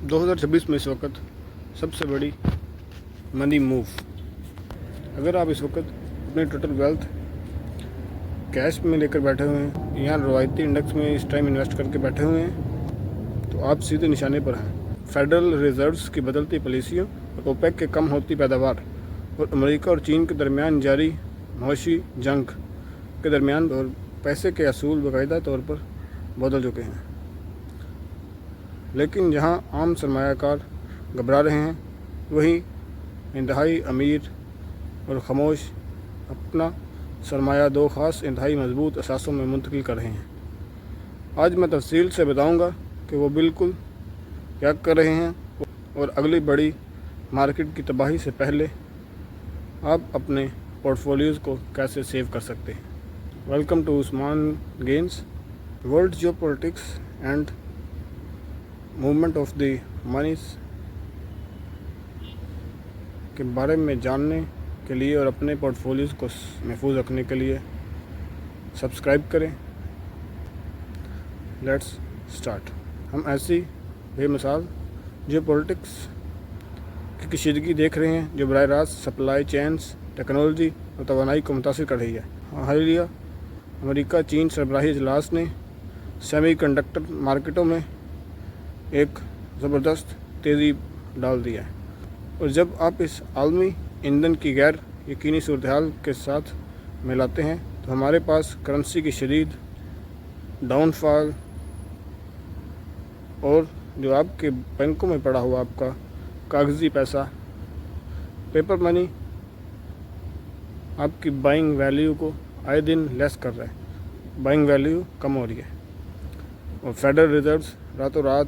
2026 में इस वक्त सबसे बड़ी मनी मूव, अगर आप इस वक्त अपने टोटल वेल्थ कैश में लेकर बैठे हुए हैं या रवायती इंडेक्स में इस टाइम इन्वेस्ट करके बैठे हुए हैं तो आप सीधे निशाने पर हैं। फेडरल रिजर्व्स की बदलती पॉलिसियों और ओपेक के कम होती पैदावार और अमेरिका और चीन के दरमियान जारी मौशी जंग के दरमियान और पैसे के असूल बाकायदा तौर पर बदल चुके हैं। लेकिन जहां आम सरमायाकार घबरा रहे हैं, वहीं इंतहाई अमीर और खामोश अपना सरमाया दो ख़ास इंतहाई मजबूत असासों में मुंतकिल कर रहे हैं। आज मैं तफसील से बताऊंगा कि वो बिल्कुल क्या कर रहे हैं और अगली बड़ी मार्केट की तबाही से पहले आप अपने पोर्टफोलियोज़ को कैसे सेव कर सकते हैं। Welcome to Usman gains. World geopolitics and movement of the monies के बारे में जानने के लिए और अपने पोर्टफोलियोज़ को महफूज रखने के लिए सब्सक्राइब करें। Let's start. हम ऐसी बेमिसाल जियोपॉलिटिक्स की कशीदगी देख रहे हैं जो बराह रास्त सप्लाई चेन्स, टेक्नोलॉजी और तवानाई को मुतासिर कर रही है। हालिया अमेरिका चीन सरबराही इजलास ने सेमीकंडक्टर मार्केटों में एक ज़बरदस्त तेज़ी डाल दिया है, और जब आप इस आलमी ईंधन की गैर यकीनी सूरत हाल के साथ मिलाते हैं तो हमारे पास करेंसी की शदीद डाउनफॉल और जो आपके बैंकों में पड़ा हुआ आपका कागज़ी पैसा, पेपर मनी, आपकी बाइंग वैल्यू को आए दिन लेस कर रहा है। बाइंग वैल्यू कम हो रही है और फेडरल रिजर्व्स रातों रात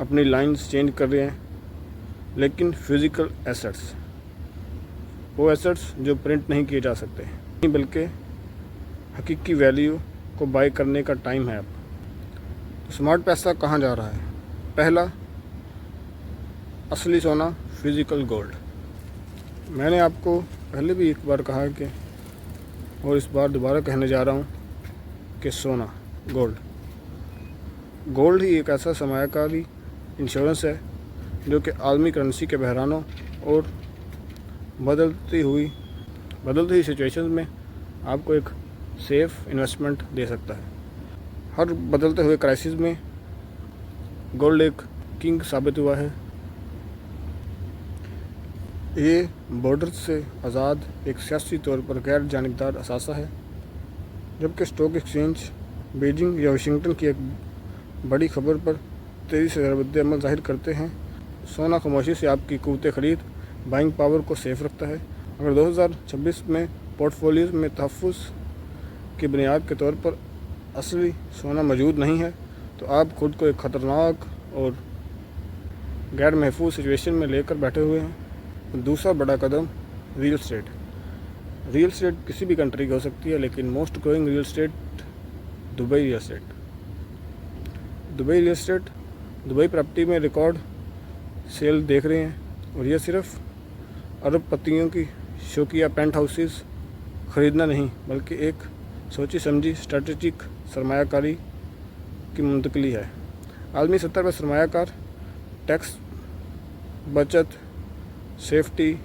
अपनी लाइंस चेंज कर रहे हैं। लेकिन फिज़िकल एसेट्स, वो एसेट्स जो प्रिंट नहीं किए जा सकते हैं, बल्कि हकीकी वैल्यू को बाय करने का टाइम है अब। तो स्मार्ट पैसा कहाँ जा रहा है? पहला, असली सोना, फिज़िकल गोल्ड। मैंने आपको पहले भी एक बार कहा कि, और इस बार दोबारा कहने जा रहा हूँ कि सोना, गोल्ड ही एक ऐसा सरमायाकारी इंश्योरेंस है जो कि आलमी करेंसी के बहरानों और बदलती हुई सिचुएशंस में आपको एक सेफ़ इन्वेस्टमेंट दे सकता है। हर बदलते हुए क्राइसिस में गोल्ड एक किंग साबित हुआ है। ये बॉर्डर से आज़ाद एक सियासी तौर पर गैर जानिबदार असासा है। जबकि स्टॉक एक्सचेंज बीजिंग या वाशिंगटन की एक बड़ी खबर पर तेज़ी से रद्द अमल ज़ाहिर करते हैं, सोना खामोशी से आपकी क़ुव्वत ख़रीद, बाइंग पावर को सेफ रखता है। अगर 2026 में पोर्टफोलियोज़ में तहफ़्फ़ुज़ की बुनियाद के तौर पर असली सोना मौजूद नहीं है तो आप खुद को एक ख़तरनाक और गैर महफूज सिचुएशन में लेकर बैठे हुए हैं। दूसरा बड़ा कदम, रियल एस्टेट किसी भी कंट्री की हो सकती है, लेकिन most growing real estate Dubai real estate Dubai property में रिकॉर्ड सेल देख रहे हैं। और यह सिर्फ अरबपतियों की शौकिया पेंट हाउसेस ख़रीदना नहीं, बल्कि एक सोची समझी स्ट्रेटेजिक सरमायाकारी की मुंतकली है। आलमी सतह पर सरमायाकार टैक्स, बचत, सेफ्टी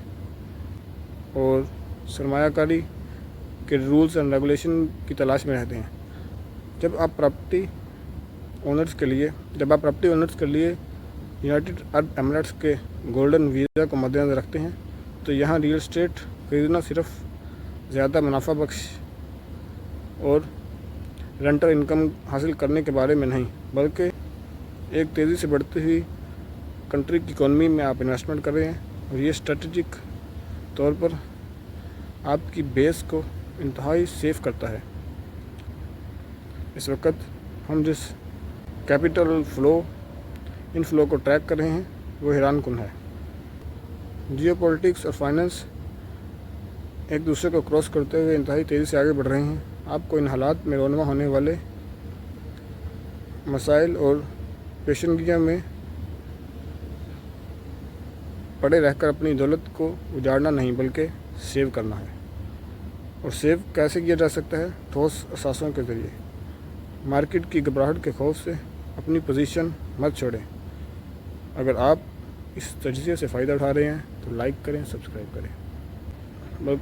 और सरमायाकारी के रूल्स एंड रेगुलेशन की तलाश में रहते हैं। जब आप प्रॉपर्टी ओनर्स के लिए यूनाइटेड अरब एमिरेट्स के गोल्डन वीज़ा को मद्देनज़र रखते हैं तो यहाँ रियल एस्टेट खरीदना सिर्फ ज़्यादा मुनाफा बख्श और रेंटल इनकम हासिल करने के बारे में नहीं, बल्कि एक तेज़ी से बढ़ती हुई कंट्री की इकॉनमी में आप इन्वेस्टमेंट कर रहे हैं। और ये स्ट्रेटजिक तौर पर आपकी बेस को इंतहाई सेफ करता है। इस वक्त हम जिस कैपिटल इनफ्लो को ट्रैक कर रहे हैं वो हैरानकुन है। जियोपॉलिटिक्स और फाइनेंस एक दूसरे को क्रॉस करते हुए इंतहाई तेज़ी से आगे बढ़ रहे हैं। आपको इन हालात में रोनमा होने वाले मसाइल और पेशेंगियाँ में पड़े रहकर अपनी दौलत को उजाड़ना नहीं, बल्कि सेव करना है। और सेव कैसे किया जा सकता है? ठोस असासों के ज़रिए। मार्केट की घबराहट के खौफ से अपनी पोजीशन मत छोड़ें। اگر آپ اس تجزیے سے فائدہ اٹھا رہے ہیں تو لائک کریں، سبسکرائب کریں۔